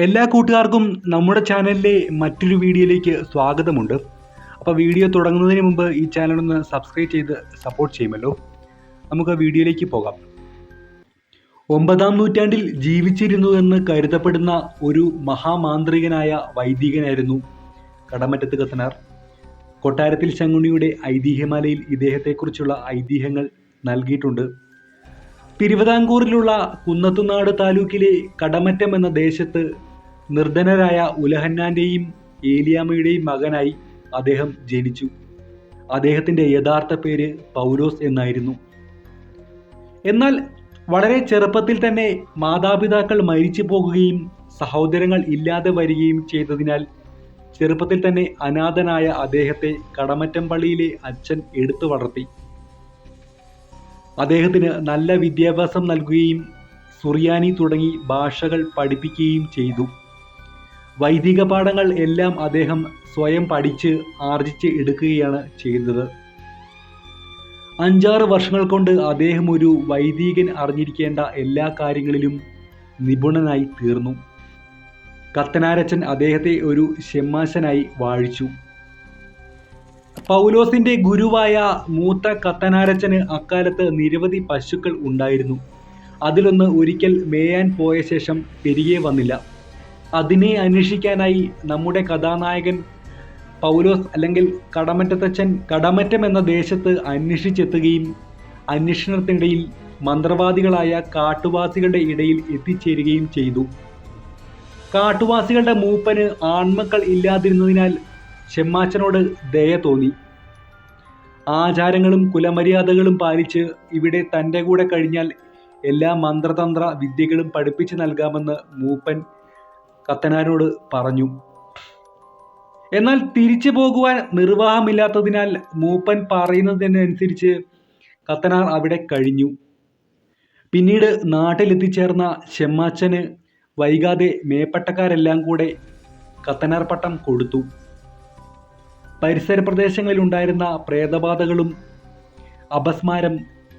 എല്ലാ കൂട്ടുകാർക്കും നമ്മുടെ ചാനലിലെ മറ്റൊരു വീഡിയോയിലേക്ക് സ്വാഗതമുണ്ട്. അപ്പോൾ വീഡിയോ തുടങ്ങുന്നതിന് മുമ്പ് ഈ ചാനൽ ഒന്ന് സബ്സ്ക്രൈബ് ചെയ്ത് സപ്പോർട്ട് ചെയ്യുമല്ലോ. നമുക്ക് വീഡിയോയിലേക്ക് പോകാം. 9-ാം നൂറ്റാണ്ടിൽ ജീവിച്ചിരുന്നു എന്ന് കരുതപ്പെടുന്ന ഒരു മഹാമാന്ത്രികനായ വൈദികനായിരുന്നു കടമറ്റത്ത് കത്തനാർ. കൊട്ടാരത്തിൽ ശങ്കുണ്ണിയുടെ ഐതിഹ്യമാലയിൽ ഇദ്ദേഹത്തെക്കുറിച്ചുള്ള ഐതിഹ്യങ്ങൾ നൽകിയിട്ടുണ്ട്. തിരുവിതാംകൂറിലുള്ള കുന്നത്തുനാട് താലൂക്കിലെ കടമറ്റം എന്ന ദേശത്ത് നിർധനരായ ഉലഹന്നാൻ്റെയും ഏലിയാമ്മയുടെയും മകനായി അദ്ദേഹം ജനിച്ചു. അദ്ദേഹത്തിൻ്റെ യഥാർത്ഥ പേര് പൗലോസ് എന്നായിരുന്നു. എന്നാൽ വളരെ ചെറുപ്പത്തിൽ തന്നെ മാതാപിതാക്കൾ മരിച്ചു പോകുകയും സഹോദരങ്ങൾ ഇല്ലാതെ വരികയും ചെയ്തതിനാൽ ചെറുപ്പത്തിൽ തന്നെ അനാഥനായ അദ്ദേഹത്തെ കടമറ്റം പള്ളിയിലെ അച്ഛൻ എടുത്തു വളർത്തി. അദ്ദേഹത്തിന് നല്ല വിദ്യാഭ്യാസം നൽകുകയും സുറിയാനി തുടങ്ങി ഭാഷകൾ പഠിപ്പിക്കുകയും ചെയ്തു. വൈദിക പാഠങ്ങൾ എല്ലാം അദ്ദേഹം സ്വയം പഠിച്ച് ആർജിച്ച് എടുക്കുകയാണ് ചെയ്തത്. 5-6 വർഷങ്ങൾ കൊണ്ട് അദ്ദേഹം ഒരു വൈദികൻ അറിഞ്ഞിരിക്കേണ്ട എല്ലാ കാര്യങ്ങളിലും നിപുണനായി തീർന്നു. കത്തനാരച്ചൻ അദ്ദേഹത്തെ ഒരു ഷെമ്മാശനായി വാഴിച്ചു. പൗലോസിന്റെ ഗുരുവായ മൂത്ത കത്തനാരച്ചന് അക്കാലത്ത് നിരവധി പശുക്കൾ ഉണ്ടായിരുന്നു. അതിലൊന്ന് ഒരിക്കൽ മേയാൻ പോയ ശേഷം തിരികെ വന്നില്ല. അതിനെ അന്വേഷിക്കാനായി നമ്മുടെ കഥാനായകൻ പൗലോസ് അല്ലെങ്കിൽ കടമറ്റത്തച്ഛൻ കടമറ്റം എന്ന ദേശത്ത് അന്വേഷിച്ചെത്തുകയും അന്വേഷണത്തിനിടയിൽ മന്ത്രവാദികളായ കാട്ടുവാസികളുടെ ഇടയിൽ എത്തിച്ചേരുകയും ചെയ്തു. കാട്ടുവാസികളുടെ മൂപ്പന് ആൺമക്കൾ ഇല്ലാതിരുന്നതിനാൽ ഷെമ്മാച്ചനോട് ദയ തോന്നി. ആചാരങ്ങളും കുലമര്യാദകളും പാലിച്ച് ഇവിടെ തൻ്റെ കൂടെ കഴിഞ്ഞാൽ എല്ലാ മന്ത്രതന്ത്ര വിദ്യകളും പഠിപ്പിച്ചു നൽകാമെന്ന് മൂപ്പൻ കത്തനാരോട് പറഞ്ഞു. എന്നാൽ തിരിച്ചു പോകുവാൻ നിർവാഹമില്ലാത്തതിനാൽ മൂപ്പൻ പറയുന്നതിനനുസരിച്ച് കത്തനാർ അവിടെ കഴിഞ്ഞു. പിന്നീട് നാട്ടിലെത്തിച്ചേർന്ന ഷെമ്മാച്ചന് വൈകാതെ മേപ്പട്ടക്കാരെല്ലാം കൂടെ കത്തനാർ പട്ടം കൊടുത്തു. പരിസര പ്രദേശങ്ങളിലുണ്ടായിരുന്ന പ്രേതബാധകളും അപസ്മാരം,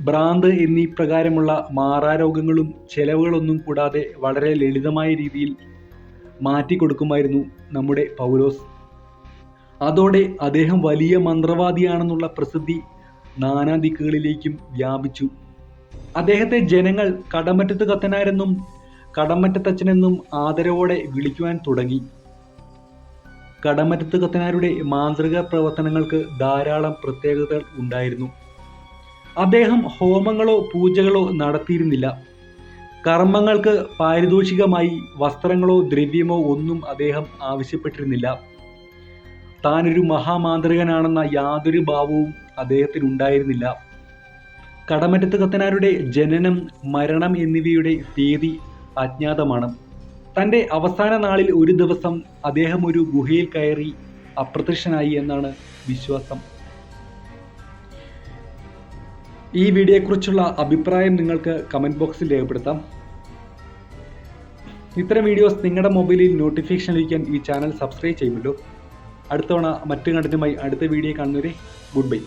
ഭ്രാന്ത് എന്നീ പ്രകാരമുള്ള മാറാരോഗങ്ങളും ചെലവുകളൊന്നും കൂടാതെ വളരെ ലളിതമായ രീതിയിൽ മാറ്റിക്കൊടുക്കുമായിരുന്നു നമ്മുടെ പൗലോസ്. അതോടെ അദ്ദേഹം വലിയ മന്ത്രവാദിയാണെന്നുള്ള പ്രസിദ്ധി നാനാദിക്കുകളിലേക്കും വ്യാപിച്ചു. അദ്ദേഹത്തെ ജനങ്ങൾ കടമറ്റത്ത് കത്തനാരെന്നും കടമറ്റത്തച്ഛനെന്നും ആദരവോടെ വിളിക്കുവാൻ തുടങ്ങി. കടമറ്റത്ത് കത്തനാരുടെ മാന്ത്രിക പ്രവർത്തനങ്ങൾക്ക് ധാരാളം പ്രത്യേകതകൾ ഉണ്ടായിരുന്നു. അദ്ദേഹം ഹോമങ്ങളോ പൂജകളോ നടത്തിയിരുന്നില്ല. കർമ്മങ്ങൾക്ക് പാരിതോഷികമായി വസ്ത്രങ്ങളോ ദ്രവ്യമോ ഒന്നും അദ്ദേഹം ആവശ്യപ്പെട്ടിരുന്നില്ല. താനൊരു മഹാമാന്ത്രികനാണെന്ന യാതൊരു ഭാവവും അദ്ദേഹത്തിനുണ്ടായിരുന്നില്ല. കടമറ്റത്ത് കത്തനാരുടെ ജനനം, മരണം എന്നിവയുടെ തീയതി അജ്ഞാതമാണ്. തൻ്റെ അവസാന നാളിൽ ഒരു ദിവസം അദ്ദേഹം ഒരു ഗുഹയിൽ കയറി അപ്രത്യക്ഷനായി എന്നാണ് വിശ്വാസം. ഈ വീഡിയോയെക്കുറിച്ചുള്ള അഭിപ്രായം നിങ്ങൾക്ക് കമൻറ്റ് ബോക്സിൽ രേഖപ്പെടുത്താം. ഇത്തരം വീഡിയോസ് നിങ്ങളുടെ മൊബൈലിൽ നോട്ടിഫിക്കേഷൻ ലഭിക്കാൻ ഈ ചാനൽ സബ്സ്ക്രൈബ് ചെയ്യുമല്ലോ. അടുത്ത തവണ മറ്റു കണ്ടന്റുമായി അടുത്ത വീഡിയോ കാണുന്നവരെ ഗുഡ് ബൈ.